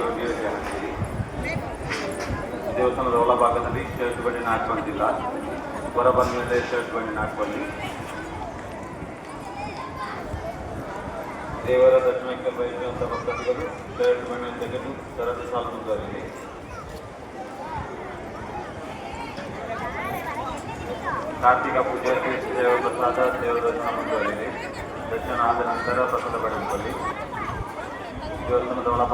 ಅಂತೀರಿ. ದೇವಸ್ಥಾನದ ಒಳಭಾಗದಲ್ಲಿ ಶರ್ಟ್ ಬನ್ನಿ ನಾಟ್ಕೊಂಡಿಲ್ಲ, ಹೊರ ಬಂದ ಮೇಲೆ ಶರ್ಟ್ ಬನ್ನಿ ನಾಟ್ಕೊಳ್ಳಿ. ದೇವರ ದರ್ಶನಕ್ಕೆ ಬಯಸುವಂಥ ಭಕ್ತರಿಗಳು ಶರ್ಟ್ ಬಣ್ಣ ತೆಗೆದು ಸರದಿ ಸಾಲು ಮುಂದುವರಿಲಿ. ಕಾರ್ತಿಕ ಪೂಜೆ ದೇವರ ಪ್ರಸಾದ ದೇವರ ದರ್ಶನ ಮುಂದುವರಿಲಿ. ದರ್ಶನ ಆದ ನಂತರ ಪ್ರಸಾದ ಪಡೆದುಕೊಳ್ಳಿ. ದೇವಸ್ಥಾನದ ಒಳಭಾಗ